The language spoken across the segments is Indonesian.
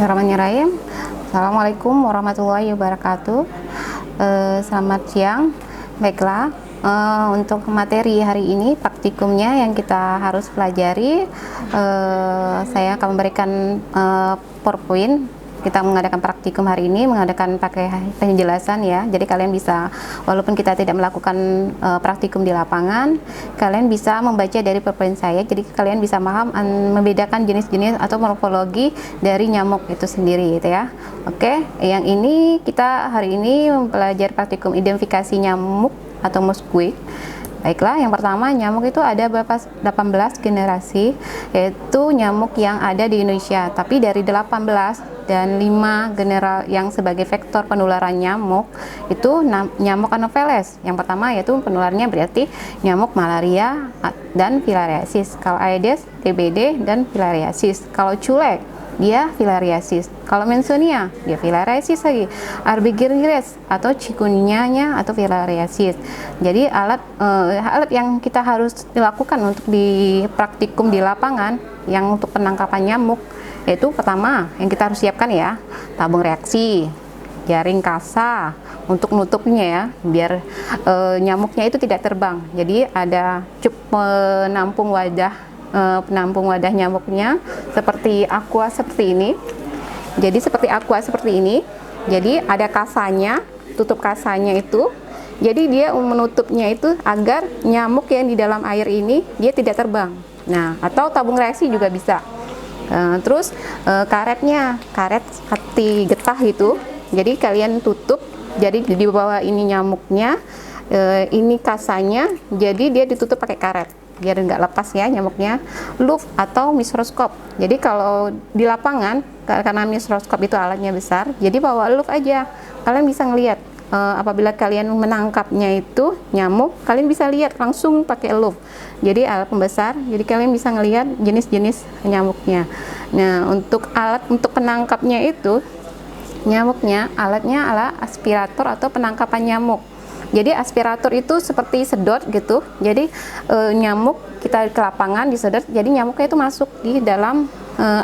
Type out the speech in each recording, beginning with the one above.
Bismillahirrahmanirrahim. Assalamualaikum warahmatullahi wabarakatuh. Selamat siang. Baiklah, untuk materi hari ini praktikumnya yang kita harus pelajari, saya akan memberikan PowerPoint. Kita mengadakan praktikum hari ini, mengadakan pakai penjelasan ya. Jadi kalian bisa, walaupun kita tidak melakukan praktikum di lapangan, kalian bisa membaca dari PowerPoint saya. Jadi kalian bisa paham membedakan jenis-jenis atau morfologi dari nyamuk itu sendiri gitu ya. Oke, yang ini kita hari ini mempelajari praktikum identifikasi nyamuk atau mosquito. Baiklah, yang pertama nyamuk itu ada berapa 18 generasi, yaitu nyamuk yang ada di Indonesia. Tapi dari 18 dan 5 general yang sebagai vektor penularan nyamuk itu nyamuk Anopheles. Yang pertama yaitu penularnya berarti nyamuk malaria dan filariasis. Kalau Aedes, TBD dan filariasis. Kalau culek dia filariasis. Kalau Mensonia dia filariasis lagi. Arbigirgires atau chikungunya atau filariasis. Jadi alat yang kita harus dilakukan untuk di praktikum di lapangan yang untuk penangkapan nyamuk, yaitu pertama yang kita harus siapkan ya, tabung reaksi, jaring kasa untuk nutupnya ya, biar nyamuknya itu tidak terbang. Jadi ada cup penampung wadah nyamuknya seperti aqua seperti ini. Jadi seperti aqua seperti ini. Jadi ada kasanya, tutup kasanya itu. Jadi dia menutupnya itu agar nyamuk yang di dalam air ini dia tidak terbang. Nah, atau tabung reaksi juga bisa. Terus karetnya, karet seperti getah gitu. Jadi kalian tutup. Jadi di bawah ini nyamuknya, ini kasanya. Jadi dia ditutup pakai karet biar nggak lepas ya nyamuknya. Louvre atau mikroskop. Jadi kalau di lapangan karena mikroskop itu alatnya besar, jadi bawa louvre aja. Kalian bisa ngelihat apabila kalian menangkapnya itu nyamuk, kalian bisa lihat langsung pakai louvre. Jadi alat pembesar, jadi kalian bisa ngelihat jenis-jenis nyamuknya. Nah, untuk alat untuk penangkapnya itu nyamuknya, alatnya adalah aspirator atau penangkapan nyamuk. Jadi aspirator itu seperti sedot gitu. Jadi nyamuk kita ke lapangan disedot, jadi nyamuknya itu masuk di dalam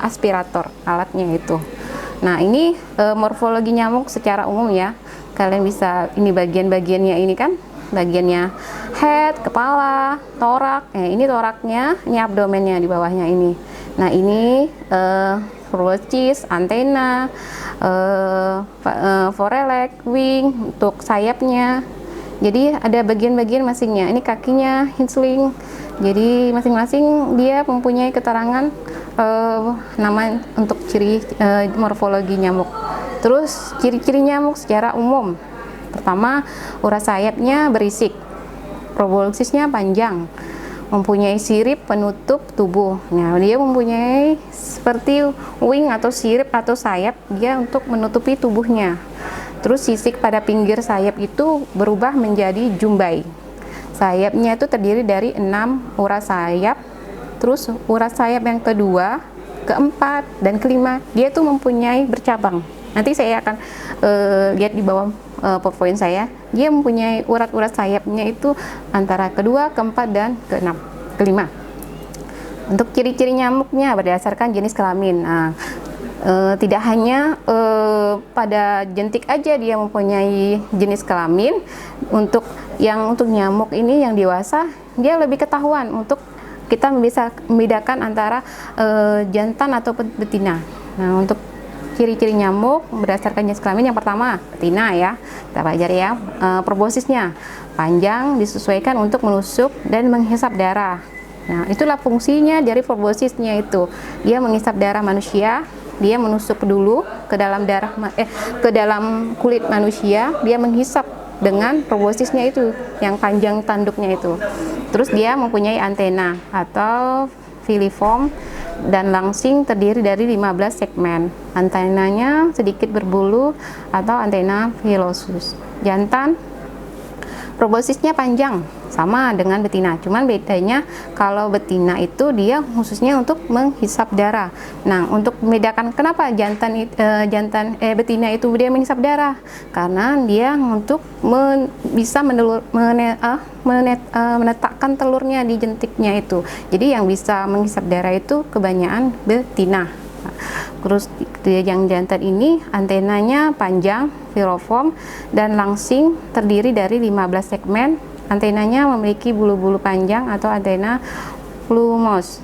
aspirator alatnya itu. Nah, ini morfologi nyamuk secara umum ya. Kalian bisa, ini bagian-bagiannya ini kan, bagiannya head, kepala, torak. Ini toraknya, ini abdomennya di bawahnya ini. Nah, ini proboscis, antena, forelek, wing untuk sayapnya. Jadi ada bagian-bagian masingnya. Ini kakinya, hindsling. Jadi masing-masing dia mempunyai keterangan nama untuk ciri morfologi nyamuk. Terus ciri-ciri nyamuk secara umum. Pertama, urat sayapnya berisik. Proboscisnya panjang. Mempunyai sirip penutup tubuh. Nah, dia mempunyai seperti wing atau sirip atau sayap dia untuk menutupi tubuhnya. Terus sisik pada pinggir sayap itu berubah menjadi jumbai. Sayapnya itu terdiri dari 6 urat sayap. Terus urat sayap yang kedua, keempat, dan kelima dia tuh mempunyai bercabang. Nanti saya akan lihat di bawah PowerPoint saya. Dia mempunyai urat-urat sayapnya itu antara kedua, keempat, dan keenam, kelima. Untuk ciri-ciri nyamuknya berdasarkan jenis kelamin. Nah, tidak hanya pada jentik aja dia mempunyai jenis kelamin. Untuk nyamuk ini yang dewasa dia lebih ketahuan untuk kita bisa membedakan antara jantan atau betina. Nah, untuk ciri-ciri nyamuk berdasarkan jenis kelamin, yang pertama betina ya, kita pelajari ya. Proboscisnya panjang, disesuaikan untuk menusuk dan menghisap darah. Nah, itulah fungsinya dari proboscisnya itu. Dia menghisap darah manusia. Dia menusuk dulu ke dalam ke dalam kulit manusia, dia menghisap dengan proboscisnya itu yang panjang tanduknya itu. Terus dia mempunyai antena atau filiform dan langsing terdiri dari 15 segmen. Antenanya sedikit berbulu atau antena pilosus. Jantan proboscisnya panjang sama dengan betina, cuman bedanya kalau betina itu dia khususnya untuk menghisap darah. Nah, untuk membedakan kenapa betina itu dia menghisap darah, karena dia untuk bisa menetapkan telurnya di jentiknya itu. Jadi yang bisa menghisap darah itu kebanyakan betina. Terus yang jantan ini antenanya panjang, viroform, dan langsing, terdiri dari 15 segmen. Antenanya memiliki bulu-bulu panjang atau antena plumose.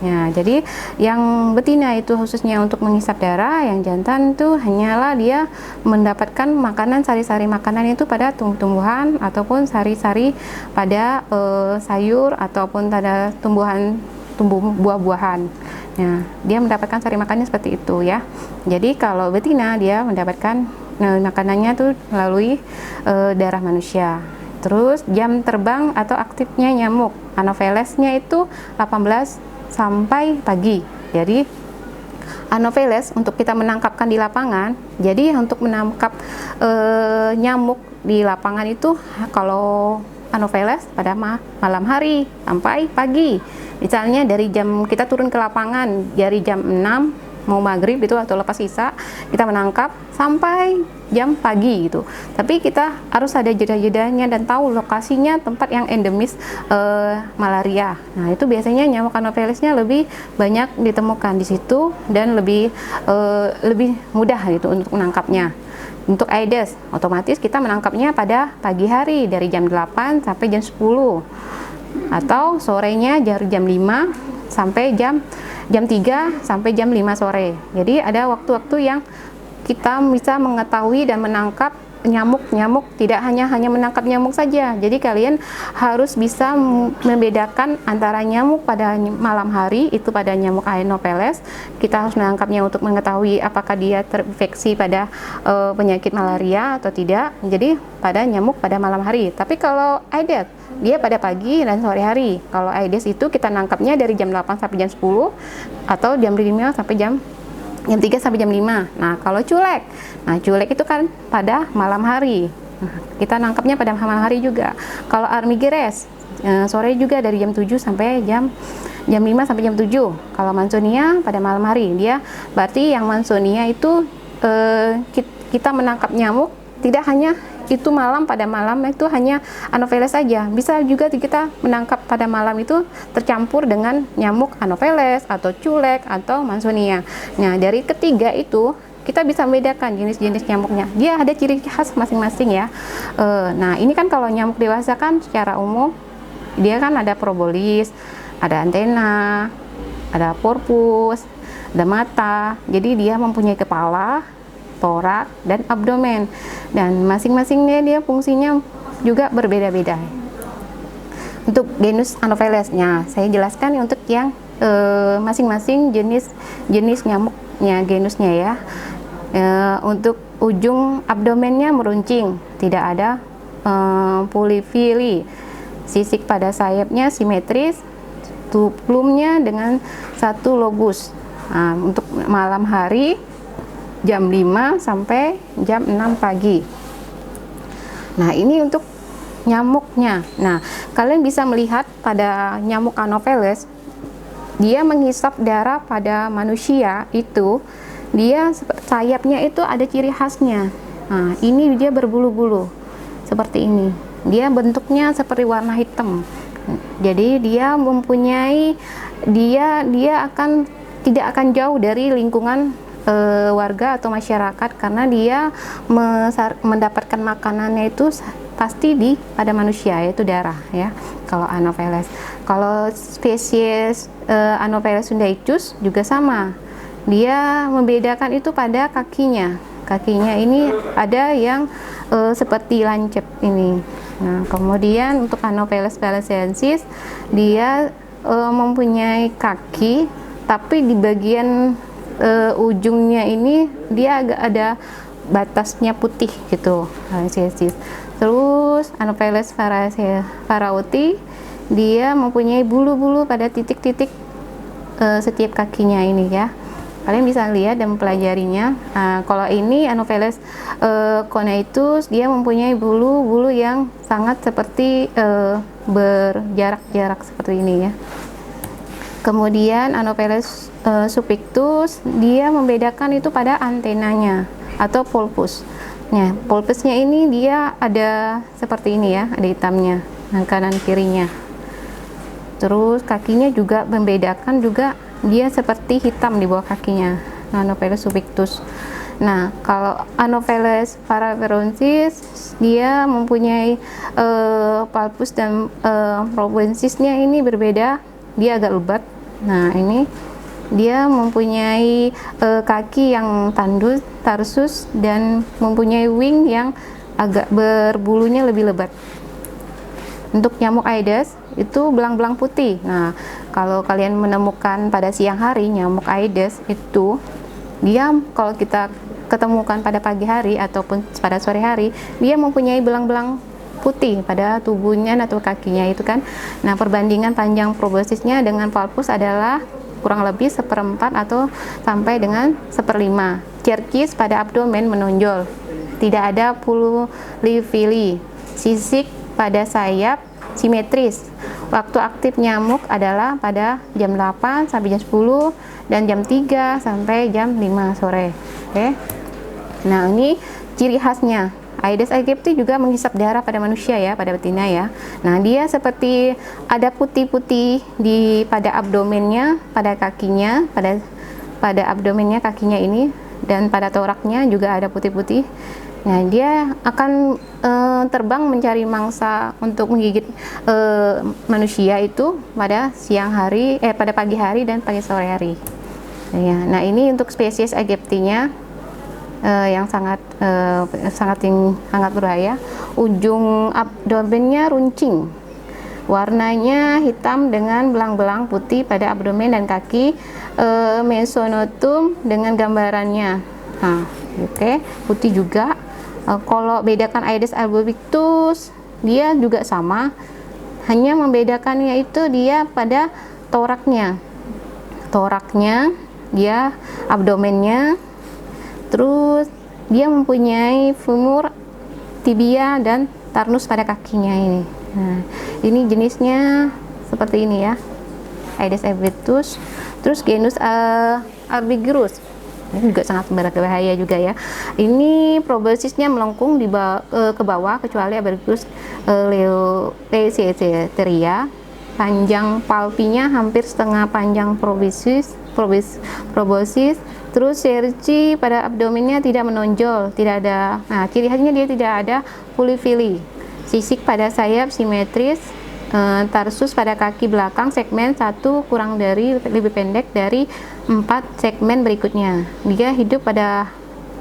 Ya, jadi yang betina itu khususnya untuk mengisap darah, yang jantan itu hanyalah dia mendapatkan makanan, sari-sari makanan itu pada tumbuh-tumbuhan ataupun sari-sari pada sayur ataupun pada buah-buahan. Nah, dia mendapatkan sari makannya seperti itu ya. Jadi kalau betina dia mendapatkan makanannya tuh melalui darah manusia. Terus jam terbang atau aktifnya nyamuk Anophelesnya itu 18 sampai pagi. Jadi Anopheles untuk kita menangkapkan di lapangan, jadi untuk menangkap nyamuk di lapangan itu kalau Anopheles pada malam hari sampai pagi. Misalnya dari jam kita turun ke lapangan dari jam 6 mau maghrib itu atau lepas sisa, kita menangkap sampai jam pagi gitu. Tapi kita harus ada jeda-jedanya dan tahu lokasinya tempat yang endemis malaria. Nah, itu biasanya nyamuk Anophelesnya lebih banyak ditemukan di situ dan lebih mudah gitu untuk menangkapnya. Untuk Aedes, otomatis kita menangkapnya pada pagi hari dari jam 8 sampai jam 10 atau sorenya dari jam 5 sampai jam 3 sampai jam 5 sore. Jadi ada waktu-waktu yang kita bisa mengetahui dan menangkap nyamuk-nyamuk, tidak hanya menangkap nyamuk saja. Jadi kalian harus bisa membedakan antara nyamuk pada malam hari, itu pada nyamuk Anopheles. Kita harus menangkapnya untuk mengetahui apakah dia terinfeksi pada penyakit malaria atau tidak. Jadi pada nyamuk pada malam hari. Tapi kalau Aedes, dia pada pagi dan sore hari. Kalau Aedes itu kita nangkapnya dari jam 8 sampai jam 10 atau jam 5 sampai jam 3 sampai jam 5. Nah, kalau culek. Nah, culek itu kan pada malam hari. Nah, kita nangkapnya pada malam hari juga. Kalau Armigeres, sore juga dari jam 7 sampai jam 5 sampai jam 7. Kalau Mansonia pada malam hari. Dia berarti yang Mansonia itu kita menangkap nyamuk tidak hanya itu pada malam itu hanya Anopheles saja. Bisa juga kita menangkap pada malam itu tercampur dengan nyamuk Anopheles atau culek atau Mansonia. Nah, dari ketiga itu kita bisa membedakan jenis-jenis nyamuknya. Dia ada ciri khas masing-masing ya. Nah, ini kan kalau nyamuk dewasa kan secara umum dia kan ada propolis, ada antena, ada porpus, ada mata. Jadi dia mempunyai kepala, torak, dan abdomen, dan masing-masingnya dia fungsinya juga berbeda-beda. Untuk genus Anophelesnya saya jelaskan untuk yang masing-masing jenis nyamuknya, genusnya ya. Untuk ujung abdomennya meruncing, tidak ada polifili. Sisik pada sayapnya simetris, plumnya dengan satu lobus. Nah, untuk malam hari jam 5 sampai jam 6 pagi. Nah, ini untuk nyamuknya. Nah, kalian bisa melihat pada nyamuk Anopheles, dia menghisap darah pada manusia itu, dia sayapnya itu ada ciri khasnya. Nah, ini dia berbulu-bulu seperti ini. Dia bentuknya seperti warna hitam. Jadi dia mempunyai dia tidak akan jauh dari lingkungan warga atau masyarakat, karena dia mendapatkan makanannya itu pasti pada manusia, yaitu darah ya. Kalau Anopheles, kalau spesies Anopheles sundaicus juga sama, dia membedakan itu pada kakinya. Kakinya ini ada yang seperti lancip ini. Nah, kemudian untuk Anopheles valenciensis, dia mempunyai kaki, tapi di bagian ujungnya ini dia agak ada batasnya putih gitu, valenciensis. Terus Anopheles farauti, dia mempunyai bulu-bulu pada titik-titik setiap kakinya ini ya. Kalian bisa lihat dan mempelajarinya. Kalau ini Anopheles conatus, dia mempunyai bulu-bulu yang sangat seperti berjarak-jarak seperti ini ya. Kemudian Anopheles subpictus, dia membedakan itu pada antenanya atau polpus. Nah, polpusnya ini dia ada seperti ini ya, ada hitamnya, kanan kirinya. Terus kakinya juga membedakan juga, dia seperti hitam di bawah kakinya. Anopheles subictus. Nah, kalau Anopheles paraveronsis dia mempunyai palpus dan proboscisnya ini berbeda, dia agak lebat. Nah, ini dia mempunyai kaki yang tandus, tarsus, dan mempunyai wing yang agak berbulunya lebih lebat. Untuk nyamuk Aedes itu belang-belang putih. Nah, kalau kalian menemukan pada siang hari nyamuk Aedes itu, dia kalau kita ketemukan pada pagi hari ataupun pada sore hari, dia mempunyai belang-belang putih pada tubuhnya atau kakinya itu kan. Nah, perbandingan panjang proboscisnya dengan palpus adalah kurang lebih 1/4 atau sampai dengan 1/5. Cercis pada abdomen menonjol, tidak ada pulvili. Sisik pada sayap simetris. Waktu aktif nyamuk adalah pada jam 8 sampai jam 10 dan jam 3 sampai jam 5 sore. Oke. Nah, ini ciri khasnya. Aedes aegypti juga menghisap darah pada manusia ya, pada betina ya. Nah, dia seperti ada putih-putih di pada abdomennya, pada kakinya, pada abdomennya kakinya ini, dan pada toraknya juga ada putih-putih. Nah, dia akan terbang mencari mangsa untuk menggigit manusia itu pada siang hari, pada pagi hari dan pagi sore hari. Nah, ini untuk spesies aegyptinya yang sangat berbahaya. Ujung abdomennya runcing, warnanya hitam dengan belang-belang putih pada abdomen dan kaki. Mesonotum dengan gambarannya. Nah, oke, putih juga. Kalau bedakan Aedes albopictus, dia juga sama, hanya membedakannya itu dia pada toraknya, dia abdomennya, terus dia mempunyai femur, tibia, dan tarnus pada kakinya ini. Nah, ini jenisnya seperti ini ya, Aedes aegyptus. Terus genus Arbigerus ini juga sangat berbahaya juga ya. Ini proboscisnya melengkung ke bawah kecuali Arbigerus leocesteria. Panjang palpinya hampir setengah panjang proboscis. Terus cerci pada abdomennya tidak menonjol, tidak ada. Nah, ciri khasnya dia tidak ada pulvili. Sisik pada sayap simetris. Tarsus pada kaki belakang segmen 1 kurang dari lebih pendek dari 4 segmen berikutnya. Dia hidup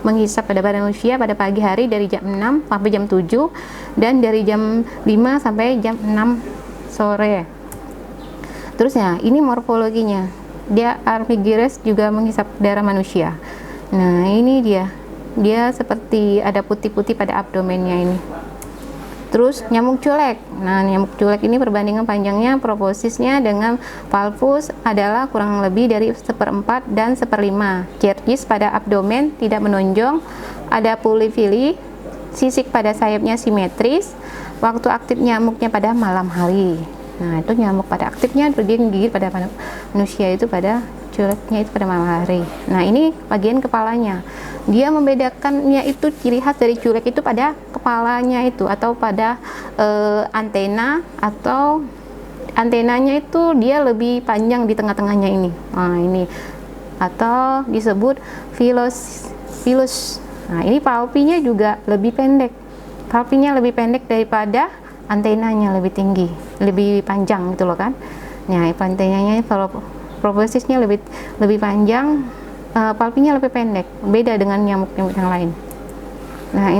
menghisap pada badan manusia pada pagi hari dari jam 6 sampai jam 7 dan dari jam 5 sampai jam 6 sore. Terusnya, ini morfologinya. Dia Armigerus juga menghisap darah manusia. Nah, ini dia. Dia seperti ada putih-putih pada abdomennya ini. Terus nyamuk culek. Nah, nyamuk culek ini perbandingan panjangnya proboscisnya dengan palpus adalah kurang lebih dari 1/4 dan 1/5. Cercis pada abdomen tidak menonjol, ada pulvili, sisik pada sayapnya simetris. Waktu aktif nyamuknya pada malam hari. Nah, itu nyamuk pada aktifnya bergigit pada manusia itu pada culeknya itu pada malam hari. Nah, ini bagian kepalanya. Dia membedakannya itu ciri khas dari culek itu pada kepalanya itu atau pada antena, atau antenanya itu dia lebih panjang di tengah-tengahnya ini. Nah, ini atau disebut filus. Nah, ini palpinya juga lebih pendek. Palpinya lebih pendek daripada antenanya, lebih tinggi, lebih panjang gitu loh kan. Nah, antenanya kalau proboscisnya lebih panjang, palpinya lebih pendek, beda dengan nyamuk-nyamuk yang lain. Nah,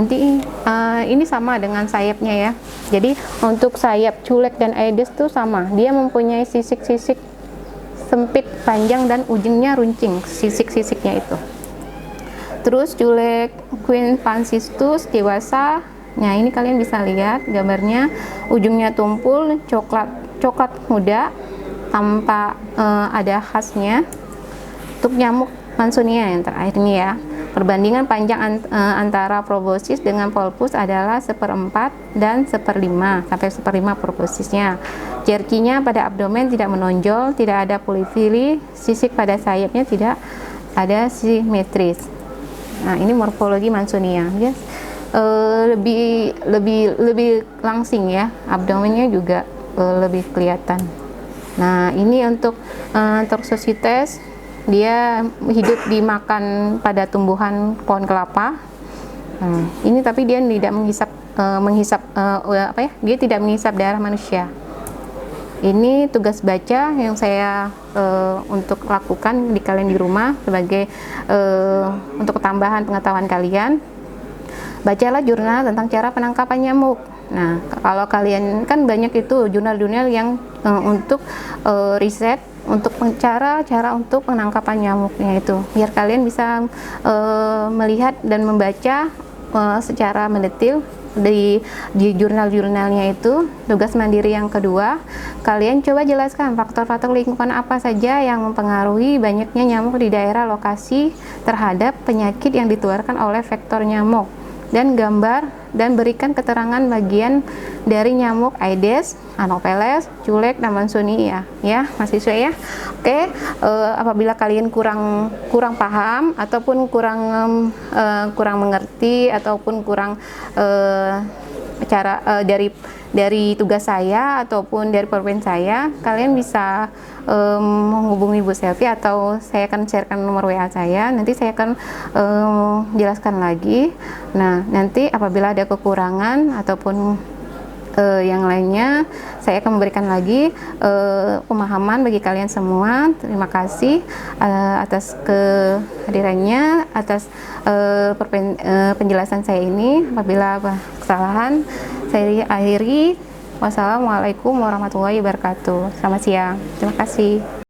ini sama dengan sayapnya ya. Jadi untuk sayap culek dan Aedes itu sama, dia mempunyai sisik-sisik sempit, panjang, dan ujungnya runcing, sisik-sisiknya itu. Terus culek Queen Pancistus dewasa. Nah, ini kalian bisa lihat gambarnya, ujungnya tumpul, coklat muda, tanpa ada khasnya. Untuk nyamuk Mansonia yang terakhir ini ya, perbandingan panjang antara proboscis dengan palpus adalah 1/4 dan 1/5 sampai 1/5 proboscisnya. Cercinya pada abdomen tidak menonjol, tidak ada pulvili, sisik pada sayapnya tidak ada simetris. Nah, ini morfologi Mansonia. Yes. Lebih langsing ya, abdomennya juga lebih kelihatan. Nah, ini untuk Toxocytes dia hidup dimakan pada tumbuhan pohon kelapa. Ini tapi dia tidak dia tidak menghisap darah manusia. Ini tugas baca yang saya untuk lakukan di kalian di rumah sebagai untuk tambahan pengetahuan kalian. Bacalah jurnal tentang cara penangkapan nyamuk. Nah, kalau kalian kan banyak itu jurnal-jurnal yang untuk riset untuk cara untuk penangkapan nyamuknya itu, biar kalian bisa melihat dan membaca secara mendetil di jurnal-jurnalnya itu. Tugas mandiri yang kedua, kalian coba jelaskan faktor-faktor lingkungan apa saja yang mempengaruhi banyaknya nyamuk di daerah lokasi terhadap penyakit yang ditularkan oleh vektor nyamuk, dan gambar dan berikan keterangan bagian dari nyamuk Aedes, Anopheles, Culex, dan Mansoni ya mahasiswa ya. Oke, apabila kalian kurang paham ataupun kurang mengerti ataupun kurang dari tugas saya ataupun dari PowerPoint saya, kalian bisa menghubungi Bu Selvi atau saya akan sharekan nomor WA saya. Nanti saya akan jelaskan lagi. Nah, nanti apabila ada kekurangan ataupun yang lainnya, saya akan memberikan lagi pemahaman bagi kalian semua. Terima kasih atas kehadirannya, atas penjelasan saya ini. Apabila kesalahan, saya akhiri. Wassalamualaikum warahmatullahi wabarakatuh. Selamat siang. Terima kasih.